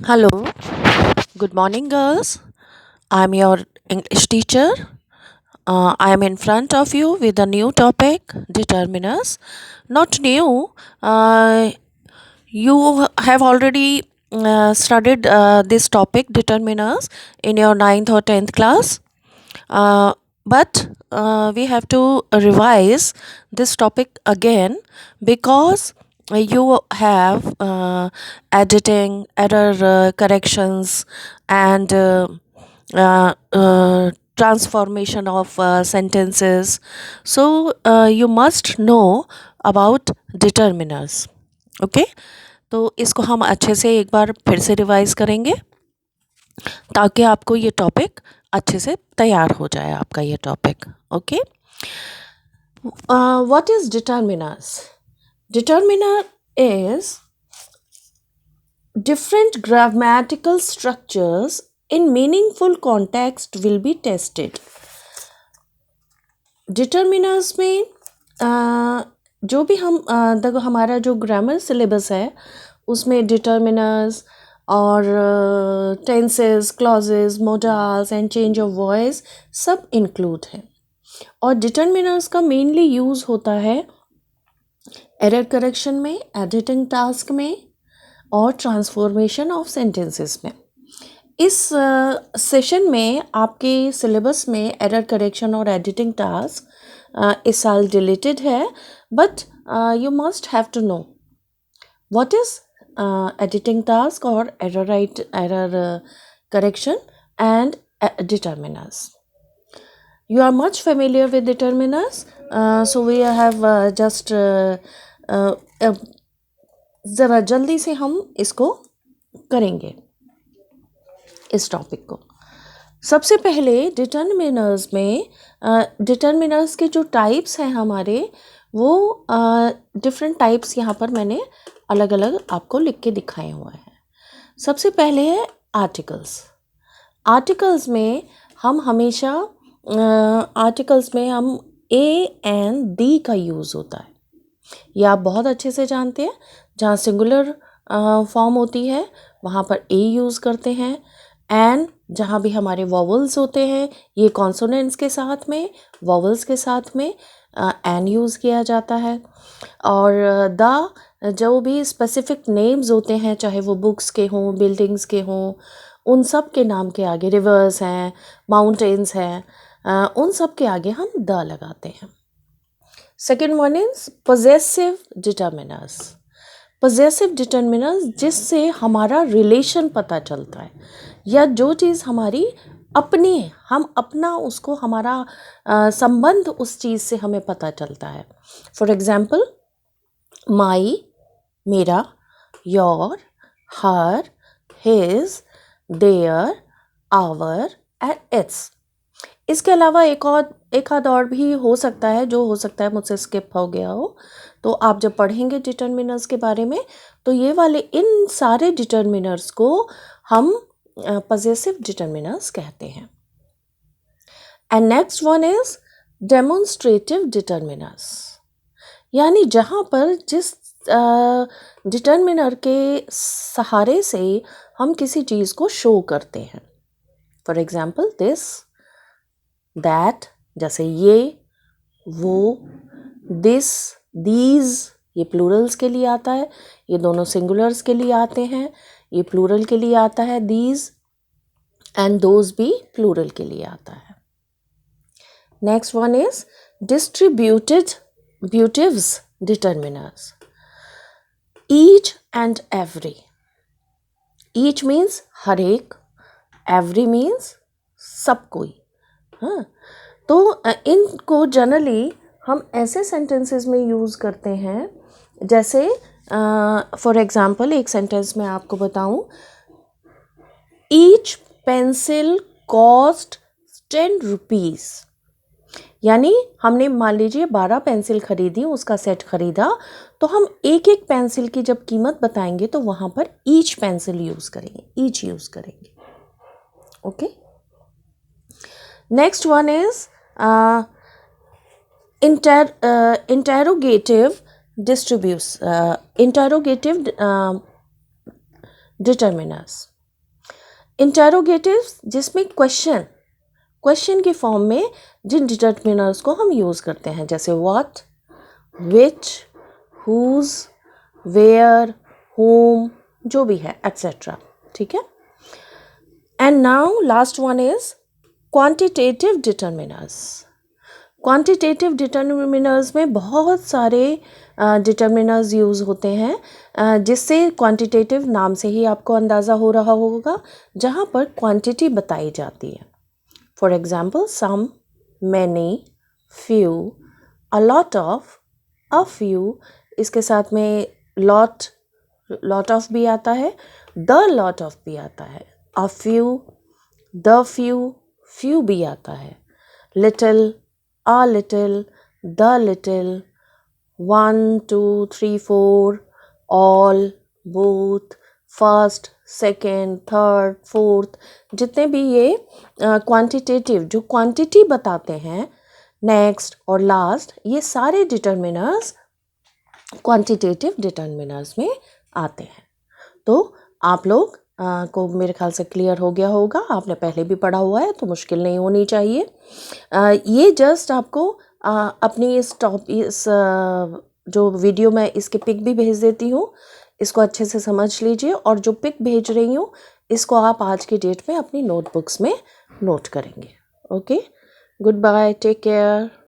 Hello, good morning, girls. I'm your English teacher. I am in front of you with a new topic, determiners. Not new, you have already studied this topic, determiners, in your ninth or 10th class. But we have to revise this topic again because you have editing, error corrections, and transformation of sentences. So you must know about determiners. Okay तो इसको हम अच्छे से एक बार फिर से revise करेंगे ताकि आपको ये टॉपिक अच्छे से तैयार हो जाए आपका ये topic okay what is determiners determiner is different grammatical structures in meaningful context will be tested. Determiners में जो भी हम देखो हमारा जो ग्रामर सिलेबस है उसमें डिटर्मिनर्स और tenses clauses modals and change of voice सब इंक्लूड है और डिटर्मिनर्स का मेनली यूज़ होता है एरर करेक्शन में एडिटिंग टास्क में और ट्रांसफॉर्मेशन ऑफ सेंटेंसेस में इस सेशन में आपके सिलेबस में एरर करेक्शन और एडिटिंग टास्क इस साल डिलीटेड है but you must have to know what is editing task और error correction and determiners you are much familiar with determiners so we have just ज़रा जल्दी से हम इसको करेंगे इस टॉपिक को सबसे पहले डिटर्मिनर्स में डिटर्मिनर्स के जो टाइप्स हैं हमारे वो डिफरेंट टाइप्स यहाँ पर मैंने अलग अलग आपको लिख के दिखाए हुए हैं सबसे पहले है आर्टिकल्स आर्टिकल्स में हम हमेशा आर्टिकल्स में हम ए एंड दी का यूज़ होता है ये आप बहुत अच्छे से जानते हैं जहाँ सिंगुलर फॉर्म होती है वहाँ पर ए यूज़ करते हैं एंड जहाँ भी हमारे वॉवल्स होते हैं ये कॉन्सोनेंट्स के साथ में वॉवल्स के साथ में एन यूज़ किया जाता है और द जो भी स्पेसिफिक नेम्स होते हैं चाहे वो बुक्स के हों बिल्डिंग्स के हों उन सब के नाम के आगे रिवर्स हैं माउंटेन्स हैं उन सब के आगे हम द लगाते हैं second one is possessive determiners possessive determiners जिससे हमारा रिलेशन पता चलता है या जो चीज़ हमारी अपनी है हम अपना उसको हमारा संबंध उस चीज़ से हमें पता चलता है फॉर एग्जाम्पल माई मेरा your her his their our and its इसके अलावा एक आध और भी हो सकता है जो हो सकता है मुझसे स्किप हो गया हो तो आप जब पढ़ेंगे डिटर्मिनर्स के बारे में तो ये वाले इन सारे डिटर्मिनर्स को हम पजेसिव डिटर्मिनर्स कहते हैं and next one is demonstrative determiners यानी जहाँ पर जिस डिटर्मिनर के सहारे से हम किसी चीज़ को शो करते हैं फॉर एग्जाम्पल दिस दैट जैसे ये वो दिस दीज ये प्लूरल्स के लिए आता है ये दोनों सिंगुलर्स के लिए आते हैं ये प्लूरल के लिए आता है दीज एंड दोज भी प्लूरल के लिए आता है next one is distributive determiners each and every each means हर एक एवरी मीन्स सब कोई हाँ तो इनको जनरली हम ऐसे सेंटेंसेस में यूज़ करते हैं जैसे फॉर एग्जांपल एक सेंटेंस में आपको बताऊं ईच पेंसिल कॉस्ट 10 रुपीज़ यानी हमने मान लीजिए 12 पेंसिल खरीदी उसका सेट खरीदा तो हम एक एक पेंसिल की जब कीमत बताएंगे तो वहाँ पर ईच पेंसिल यूज़ करेंगे ईच यूज़ करेंगे okay Next one is interrogative interrogative determiners. इंटेरोगेटिव्स जिसमें क्वेश्चन के फॉर्म में जिन डिटर्मिनर्स को हम यूज़ करते हैं, जैसे what, which, whose, where, whom, जो भी है एट्सेट्रा. ठीक है. And now last one is quantitative determiners. Quantitative determiners में बहुत सारे डिटर्मिनर्स यूज़ होते हैं, जिससे क्वांटिटेटिव नाम से ही आपको अंदाज़ा हो रहा होगा, जहाँ पर क्वांटिटी बताई जाती है. For example some, many, few, a lot of, a few. इसके साथ में लॉट ऑफ भी आता है, द लॉट ऑफ भी आता है, अ फ्यू, द फ्यू भी आता है, little, a little, the little, 1, 2, 3, 4, all, both, first, second, third, fourth. जितने भी ये क्वांटिटेटिव जो क्वांटिटी बताते हैं, नेक्स्ट और लास्ट, ये सारे डिटर्मिनर्स क्वांटिटेटिव डिटर्मिनर्स में आते हैं. तो आप लोग को मेरे ख्याल से क्लियर हो गया होगा. आपने पहले भी पढ़ा हुआ है तो मुश्किल नहीं होनी चाहिए. ये जस्ट आपको अपनी इस जो वीडियो मैं इसके पिक भी भेज देती हूँ, इसको अच्छे से समझ लीजिए, और जो पिक भेज रही हूँ इसको आप आज की डेट में अपनी नोटबुक्स में नोट करेंगे. Okay, goodbye, take care.